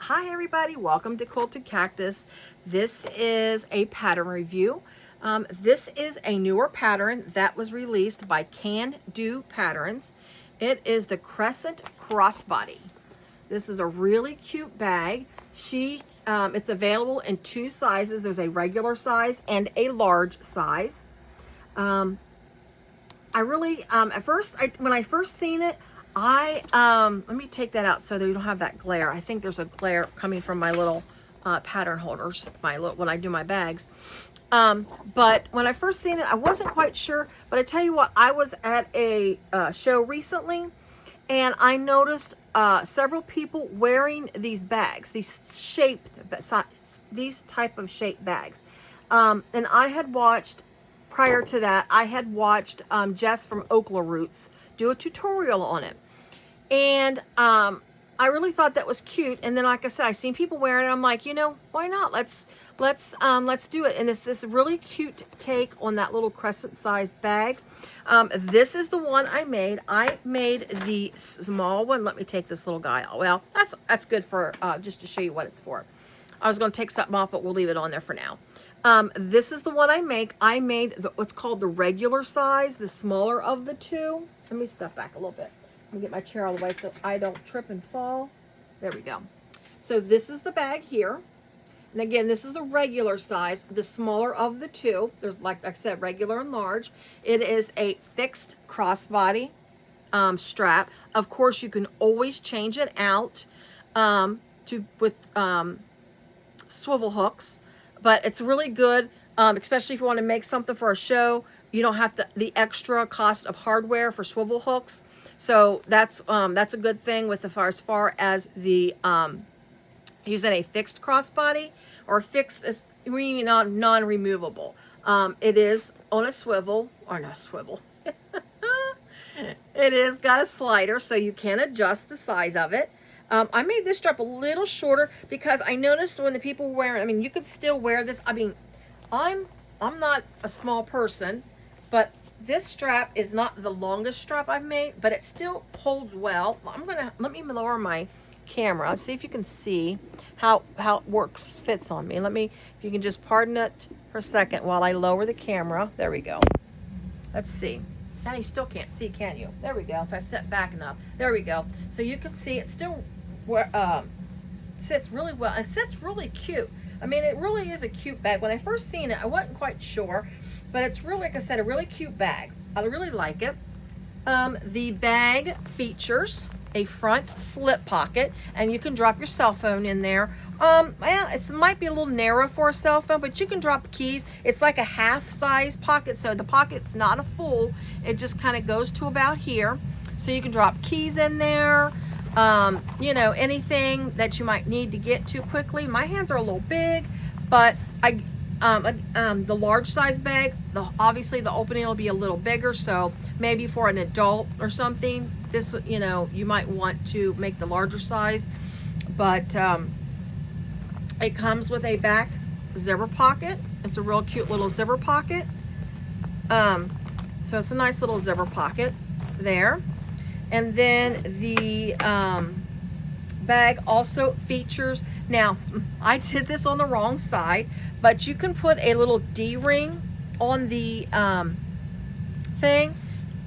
Hi everybody, welcome to Quilted Cactus. This is a pattern review. This is a newer pattern that was released by Kandou Patterns. It is the Crescent Crossbody. This is a really cute bag. It's available in two sizes. There's a regular size and a large size. When I first seen it, let me take that out so that you don't have that glare. I think there's a glare coming from my little pattern holders, when I do my bags. But when I first seen it, I wasn't quite sure. But I tell you what, I was at a show recently, and I noticed several people wearing these bags, these type of shaped bags. And I had watched, prior to that, I had watched Jess from Okla Roots do a tutorial on it. And I really thought that was cute. And then, like I said, I seen people wearing it. I'm like, why not? Let's do it. And it's this really cute take on that little crescent sized bag. This is the one I made. I made the small one. Let me take this little guy out. Well, that's good for just to show you what it's for. I was going to take something off, but we'll leave it on there for now. This is the one I make. I made what's called the regular size, the smaller of the two. Let me step back a little bit. Let me get my chair all the way so I don't trip and fall. There we go. So this is the bag here. And again, this is the regular size, the smaller of the two. There's, like I said, regular and large. It is a fixed crossbody strap. Of course, you can always change it out with swivel hooks. But it's really good, especially if you want to make something for a show. You don't have the extra cost of hardware for swivel hooks. So that's a good thing with as far as the using a fixed crossbody or fixed is really non-removable. It is on a swivel, or not swivel. It is got a slider, so you can adjust the size of it. I made this strap a little shorter because I noticed when the people wear it, I mean, you could still wear this. I mean, I'm not a small person, but this strap is not the longest strap I've made, but it still holds well. Let me lower my camera. See if you can see how it fits on me. If you can just pardon it for a second while I lower the camera. There we go. Let's see. Now you still can't see, can you? There we go. If I step back enough, there we go. So you can see it still sits really well. It sits really cute. I mean, it really is a cute bag. When I first seen it, I wasn't quite sure, but it's really, like I said, a really cute bag. I really like it. The bag features a front slip pocket, and you can drop your cell phone in there. Well, it might be a little narrow for a cell phone, but you can drop keys. It's like a half size pocket, so the pocket's not a full. It just kind of goes to about here. So you can drop keys in there, anything that you might need to get to quickly. My hands are a little big, but the large size bag, obviously the opening will be a little bigger, so maybe for an adult or something, this, you might want to make the larger size. But it comes with a back zipper pocket. It's a real cute little zipper pocket. So it's a nice little zipper pocket there. And then the bag also features, now I did this on the wrong side, but you can put a little D-ring on the thing,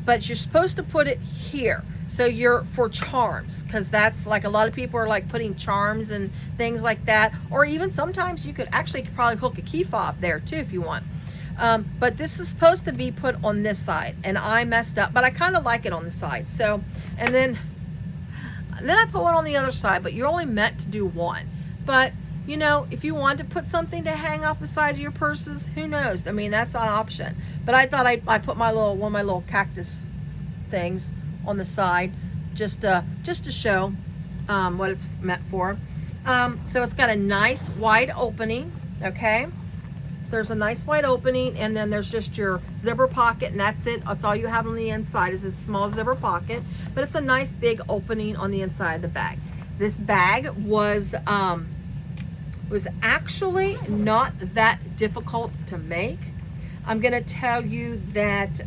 but you're supposed to put it here. So you're for charms, because that's like a lot of people are like putting charms and things like that. Or even sometimes you could actually probably hook a key fob there too if you want. But this is supposed to be put on this side, and I messed up, but I kind of like it on the side. So, and then I put one on the other side, but you're only meant to do one. But if you want to put something to hang off the sides of your purses, who knows? I mean, that's an option. But I thought I put one of my little cactus things on the side just to show what it's meant for. So it's got a nice wide opening. Okay, so there's a nice wide opening, and then there's just your zipper pocket, and that's it. That's all you have on the inside is this small zipper pocket, but it's a nice big opening on the inside of the bag. This bag was actually not that difficult to make. I'm gonna tell you that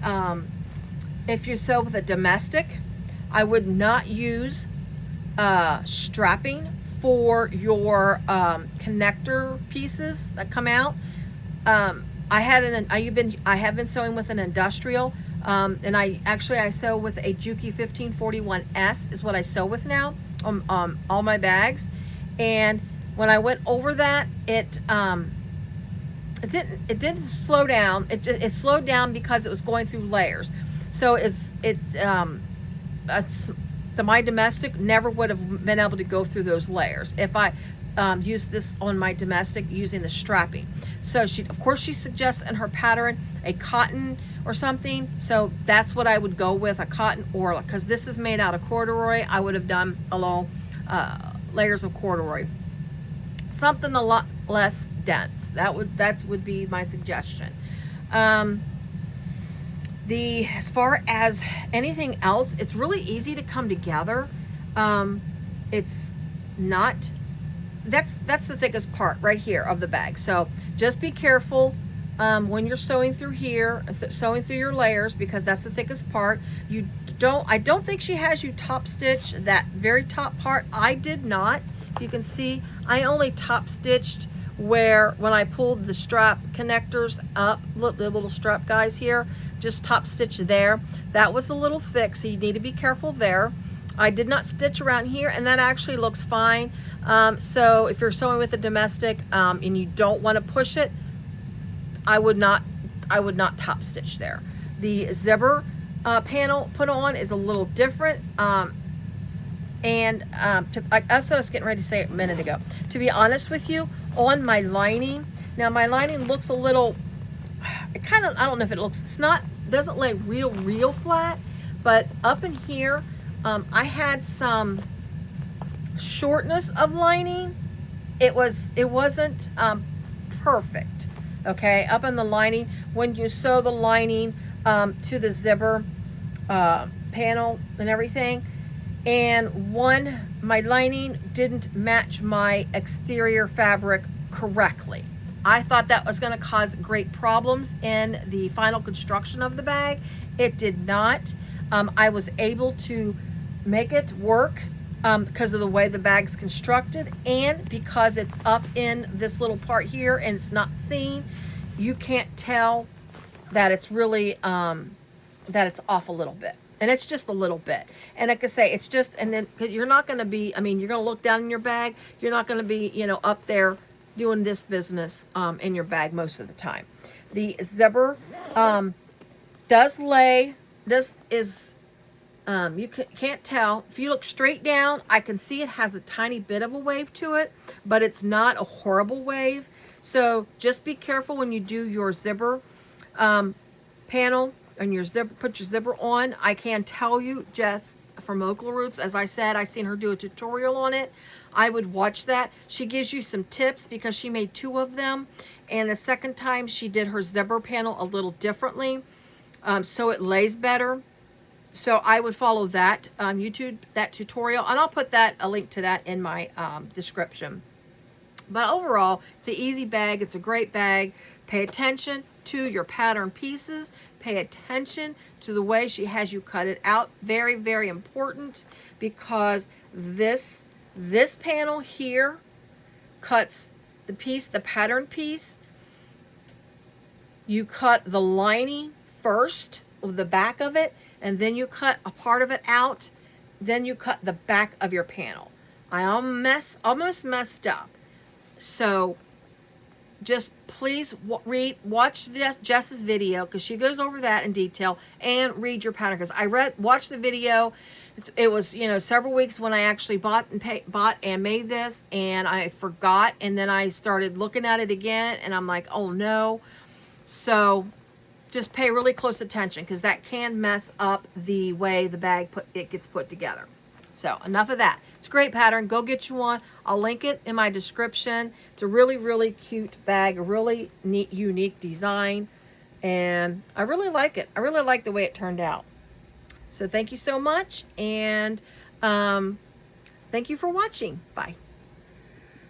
if you're with a domestic, I would not use strapping for your connector pieces that come out. I have been sewing with an industrial, and I sew with a Juki 1541S is what I sew with now on all my bags. And when I went over that, it didn't slow down. It slowed down because it was going through layers. So my domestic never would have been able to go through those layers if I used this on my domestic using the strapping. So of course she suggests in her pattern a cotton or something. So that's what I would go with, a cotton, or because this is made out of corduroy, I would have done along layers of corduroy. Something a lot less dense. That would be my suggestion. As far as anything else, it's really easy to come together. It's not, that's the thickest part right here of the bag. So just be careful when you're sewing through here, sewing through your layers, because that's the thickest part. I don't think she has you top stitch that very top part. I did not. You can see I only top stitched when I pulled the strap connectors up, look, the little strap guys here, just top stitch there. That was a little thick, so you need to be careful there. I did not stitch around here, and that actually looks fine. So if you're sewing with a domestic and you don't want to push it, I would not top stitch there. The zipper panel put on is a little different. That's what I was getting ready to say a minute ago. To be honest with you, on my lining, now my lining looks a little, I don't know if doesn't lay real flat, but up in here, I had some shortness of lining. It wasn't perfect. Okay, up in the lining, when you sew the lining to the zipper panel and everything, and my lining didn't match my exterior fabric correctly. I thought that was going to cause great problems in the final construction of the bag. It did not. I was able to make it work because of the way the bag's constructed, and because it's up in this little part here and it's not seen, you can't tell that it's really that it's off a little bit. And it's just a little bit. And like I say, it's just, and then you're not going to be, you're going to look down in your bag. You're not going to be, up there doing this business in your bag most of the time. The zipper does lay. This is, you can't tell. If you look straight down, I can see it has a tiny bit of a wave to it, but it's not a horrible wave. So just be careful when you do your zipper panel and your zipper, put your zipper on. I can tell you, Jess from Oakla Roots, as I said, I seen her do a tutorial on it. I would watch that. She gives you some tips because she made 2 of them, and the second time she did her zipper panel a little differently, so it lays better. So I would follow that YouTube, that tutorial, and I'll put a link to that in my description. But overall, it's an easy bag. It's a great bag. Pay attention to your pattern pieces. Pay attention to the way she has you cut it out. Very, very important, because this panel here cuts the pattern piece. You cut the lining first, of the back of it, and then you cut a part of it out. Then you cut the back of your panel. I almost messed up. So just please watch Jess's video, because she goes over that in detail, and read your pattern, because I watched the video. It was several weeks when I actually bought and made this, and I forgot, and then I started looking at it again, and I'm like, oh no. So just pay really close attention, because that can mess up the way the bag gets put together. So enough of that. It's a great pattern. Go get you one. I'll link it in my description. It's a really, really cute bag, a really neat, unique design, and I really like it. I really like the way it turned out. So thank you so much, and thank you for watching. Bye.